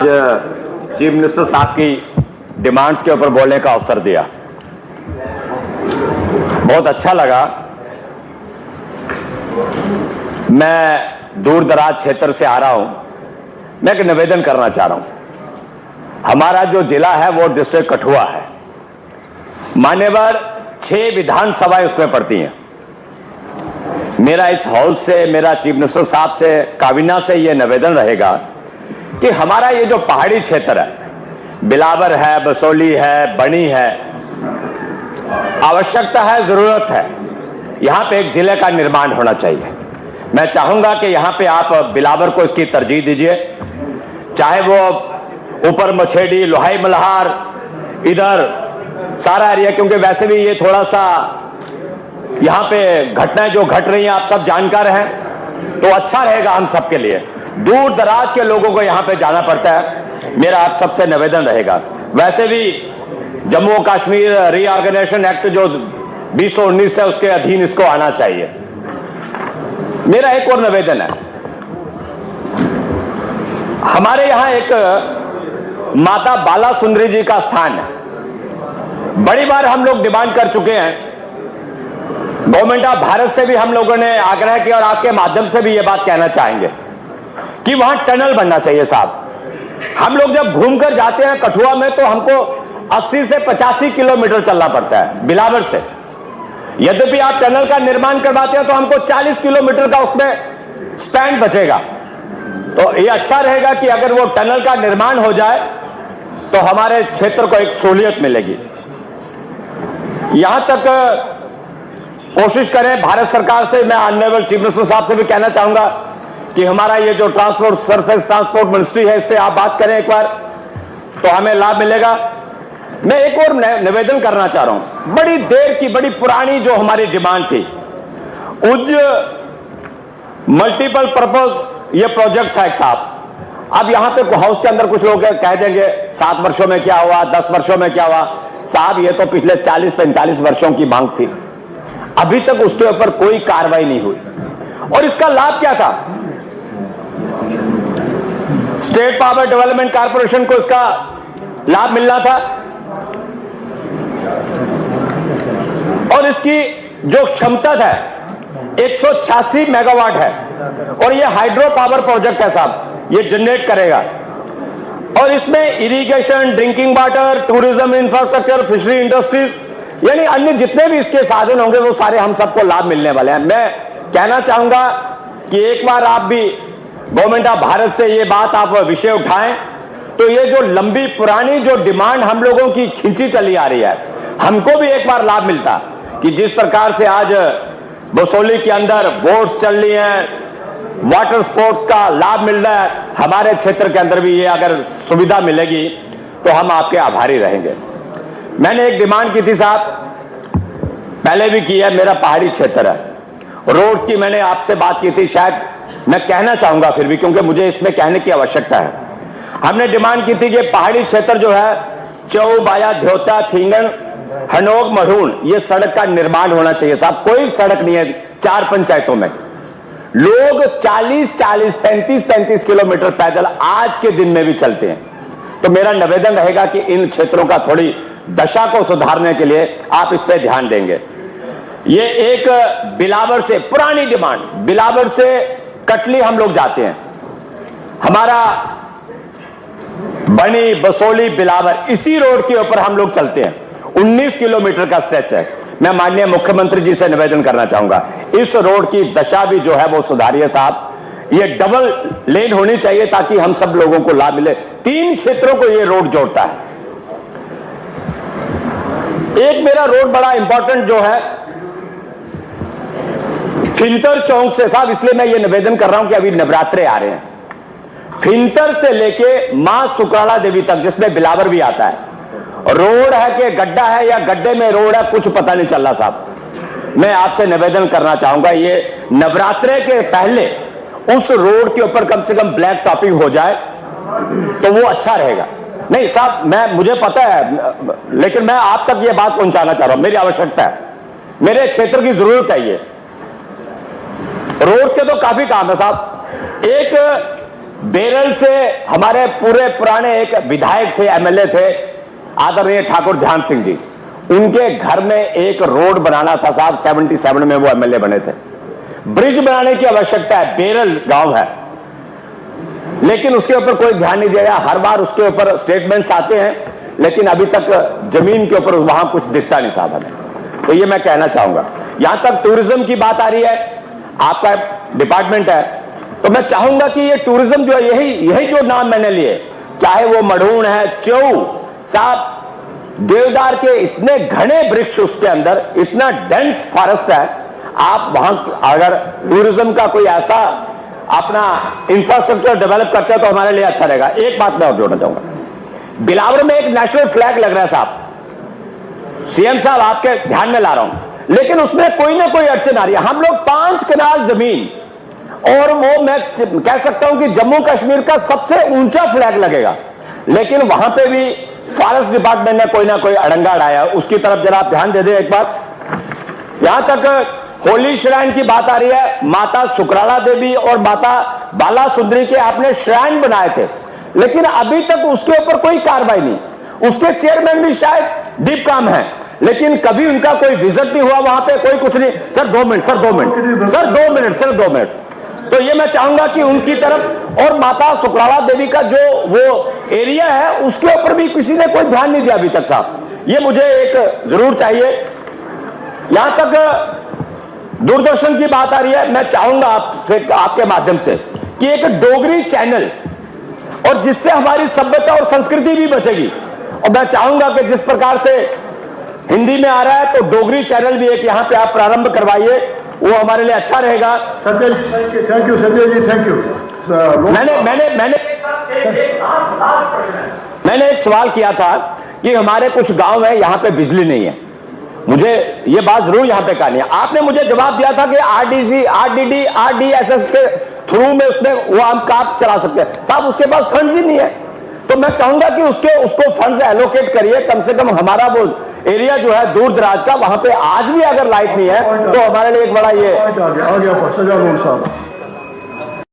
Chief minister साहब की demands के ऊपर बोलने का अवसर दिया, बहुत अच्छा लगा। मैं दूर दराज क्षेत्र से आ रहा हूं, मैं एक निवेदन करना चाह रहा हूं। हमारा जो जिला है वो डिस्ट्रिक्ट कठुआ है, मान्यवर 6 विधानसभाएं उसमें पड़ती हैं। मेरा इस हाउस से, मेरा चीफ मिनिस्टर साहब से, काबीना से यह निवेदन रहेगा कि हमारा ये जो पहाड़ी क्षेत्र है, बिलावर है, बसोली है, बनी है, आवश्यकता है, जरूरत है, यहां पे एक जिले का निर्माण होना चाहिए। मैं चाहूंगा कि यहां पे आप बिलावर को इसकी तरजीह दीजिए, चाहे वो ऊपर मछेडी, लोहाई मल्हार, इधर सारा एरिया, क्योंकि वैसे भी ये थोड़ा सा यहां पे घटनाएं जो घट रही हैं आप सब जानकार हैं, तो अच्छा रहेगा हम सबके लिए। दूर दराज के लोगों को यहां पे जाना पड़ता है। मेरा आप सबसे निवेदन रहेगा, वैसे भी जम्मू कश्मीर रीऑर्गेनाइजेशन एक्ट जो 2019 है उसके अधीन इसको आना चाहिए। मेरा एक और निवेदन है, हमारे यहां एक माता बाला सुंदरी जी का स्थान है। बड़ी बार हम लोग डिमांड कर चुके हैं, गवर्नमेंट ऑफ भारत से भी हम लोगों ने आग्रह किया और आपके माध्यम से भी ये बात कहना चाहेंगे कि वहां टनल बनना चाहिए साहब। हम लोग जब घूमकर जाते हैं कठुआ में तो हमको 80 से 85 किलोमीटर चलना पड़ता है बिलावर से। यद्यपि आप टनल का निर्माण करवाते हैं तो हमको 40 किलोमीटर का उसमें स्पैन बचेगा। तो ये अच्छा रहेगा कि अगर वो टनल का निर्माण हो जाए तो हमारे क्षेत्र को एक सहूलियत मिलेगी। यहां तक कोशिश करें भारत सरकार से, मैं ऑनरेबल चीफ मिनिस्टर साहब से भी कहना चाहूंगा कि हमारा ये जो ट्रांसपोर्ट, सरफेस ट्रांसपोर्ट मिनिस्ट्री है, इससे आप बात करें एक बार तो हमें लाभ मिलेगा। मैं एक और निवेदन करना चाह रहा हूं, बड़ी देर की, बड़ी पुरानी जो हमारी डिमांड थी, उज मल्टीपल पर्पज ये प्रोजेक्ट था एक साहब। अब यहां पे हाउस के अंदर कुछ लोग कह देंगे 7 वर्षों में क्या हुआ, 10 वर्षों में क्या हुआ। साहब ये तो पिछले 40-45 वर्षों की मांग थी, अभी तक उसके ऊपर कोई कार्रवाई नहीं हुई। और इसका लाभ क्या था? स्टेट पावर डेवलपमेंट कॉर्पोरेशन को इसका लाभ मिलना था और इसकी जो क्षमता है 186 मेगावाट है और ये हाइड्रो पावर प्रोजेक्ट है साहब, ये जनरेट करेगा। और इसमें irrigation, drinking water, tourism infrastructure, fishery industries, यानी अन्य जितने भी इसके साधन होंगे वो सारे हम सबको लाभ मिलने वाले हैं। मैं कहना चाहूंगा कि एक बार आप भी गवर्नमेंट ऑफ भारत से ये बात आप विषय उठाएं तो ये जो लंबी पुरानी जो डिमांड हम लोगों की खींची चली आ रही है, हमको भी एक बार लाभ मिलता कि जिस प्रकार से आज बसोली के अंदर बोट्स चल रही हैं, वाटर स्पोर्ट्स का लाभ मिल रहा है, हमारे क्षेत्र के अंदर भी ये अगर सुविधा मिलेगी तो हम आपके आभारी रहेंगे। मैंने एक डिमांड की थी साहब, पहले भी की है, मेरा पहाड़ी क्षेत्र है, रोड्स की मैंने आपसे बात की थी, शायद मैं कहना चाहूंगा फिर भी क्योंकि मुझे इसमें कहने की आवश्यकता है। हमने डिमांड की थी कि पहाड़ी क्षेत्र जो है चौ, बाया, ध्योता, थिंगन, हनोग, मढ़ून, ये सड़क का निर्माण होना चाहिए साहब। कोई सड़क नहीं है 4 पंचायतों में, लोग 40-40, 35-35 किलोमीटर पैदल आज के दिन में भी चलते हैं। तो मेरा निवेदन रहेगा कि इन क्षेत्रों का थोड़ी दशा को सुधारने के लिए आप इस पर ध्यान देंगे। ये एक बिलावर से पुरानी डिमांड, बिलावर से कटली हम लोग जाते हैं, हमारा बनी, बसोली, बिलावर, इसी रोड के ऊपर हम लोग चलते हैं। 19 किलोमीटर का स्ट्रेच है। मैं माननीय मुख्यमंत्री जी से निवेदन करना चाहूंगा, इस रोड की दशा भी जो है वो सुधारिए साहब। ये डबल लेन होनी चाहिए ताकि हम सब लोगों को लाभ मिले। 3 क्षेत्रों को ये रोड जोड़ता है। एक मेरा रोड बड़ा इंपॉर्टेंट जो है फिंतर चौक से साहब, इसलिए मैं ये निवेदन कर रहा हूं कि अभी नवरात्रे आ रहे हैं, फिंतर से लेके मां सुकराला देवी तक, जिसमें बिलावर भी आता है, रोड है कि गड्ढा है या गड्ढे में रोड है, कुछ पता नहीं चल रहा साहब। मैं आपसे निवेदन करना चाहूंगा, ये नवरात्रे के पहले उस रोड के ऊपर कम से कम ब्लैक टॉपिंग हो जाए तो वो अच्छा रहेगा। नहीं साहब, मुझे पता है, लेकिन मैं आप तक ये बात पहुंचाना चाह रहा हूं, मेरी आवश्यकता है, मेरे क्षेत्र की जरूरत है। ये रोड्स के तो काफी काम है साहब। एक बेरल से हमारे पूरे पुराने एक विधायक थे, एमएलए थे, आदरणीय ठाकुर ध्यान सिंह जी, उनके घर में एक रोड बनाना था साहब। 77 में वो एमएलए बने थे। ब्रिज बनाने की आवश्यकता है, बेरल गांव है, लेकिन उसके ऊपर कोई ध्यान नहीं दिया गया। हर बार उसके ऊपर स्टेटमेंट्स आते हैं, लेकिन अभी तक जमीन के ऊपर वहां कुछ दिखता नहीं साहब हमें। तो ये मैं कहना चाहूंगा। यहां तक टूरिज्म की बात आ रही है, आपका डिपार्टमेंट है, तो मैं चाहूंगा कि ये टूरिज्म जो है, यही जो नाम मैंने लिए, चाहे वो मढ़ून है, चौ साहब, देवदार के इतने घने वृक्ष, उसके अंदर इतना डेंस फॉरेस्ट है। आप वहां अगर टूरिज्म का कोई ऐसा अपना इंफ्रास्ट्रक्चर डेवलप करते हैं तो हमारे लिए अच्छा रहेगा। एक बात मैं और जोड़ना चाहूंगा, बिलावर में एक नेशनल फ्लैग लग रहा है साहब, सीएम साहब आपके ध्यान में ला रहा हूं, लेकिन उसमें कोई ना कोई अड़चन आ रही है। हम लोग 5 कनाल जमीन, और वो मैं कह सकता हूं कि जम्मू कश्मीर का सबसे ऊंचा फ्लैग लगेगा, लेकिन वहां पे भी फॉरेस्ट डिपार्टमेंट ने कोई ना कोई अड़ंगा अड़ाया। उसकी तरफ जरा आप ध्यान दे दें एक बार। यहां तक होली श्राइन की बात आ रही है, माता सुकराला देवी और माता बाला सुंदरी के आपने श्राइन बनाए थे, लेकिन अभी तक उसके ऊपर कोई कार्रवाई नहीं। उसके चेयरमैन भी शायद डीप काम है, लेकिन कभी उनका कोई विजिट नहीं हुआ वहां पे, कोई कुछ नहीं। Sir 2 minute. तो ये मैं चाहूंगा कि उनकी तरफ, और माता सुकराला देवी का जो वो एरिया है उसके ऊपर भी किसी ने कोई ध्यान नहीं दिया अभी तक साहब। ये मुझे एक जरूर चाहिए। यहां तक दूरदर्शन की बात आ रही है, मैं चाहूंगा आपसे, आपके माध्यम से, कि एक डोगरी चैनल, और जिससे हमारी सभ्यता और संस्कृति भी बचेगी। और मैं चाहूंगा कि जिस प्रकार से हिंदी में आ रहा है, तो डोगरी चैनल भी एक यहां पे आप प्रारंभ करवाइए, वो हमारे लिए अच्छा रहेगा। सत्य, थैंक यू सत्य जी, थैंक यू। मैंने एक सवाल किया था कि हमारे कुछ गांव है, यहां पे बिजली नहीं है। मुझे ये बात जरूर यहां पे कहनी है। आपने मुझे जवाब दिया था कि आरडीसी, आरडीडी, आरडीएसएस के थ्रू में उसमें वो हम काम चला सकते हैं। साहब उसके पास फंड्स ही नहीं है, तो मैं कहूंगा कि उसको फंड्स एलोकेट करिए। कम से कम हमारा वो एरिया जो है दूर दराज का, वहां पे आज भी अगर लाइट नहीं है तो हमारे लिए एक बड़ा ये आ गया सजा साहब।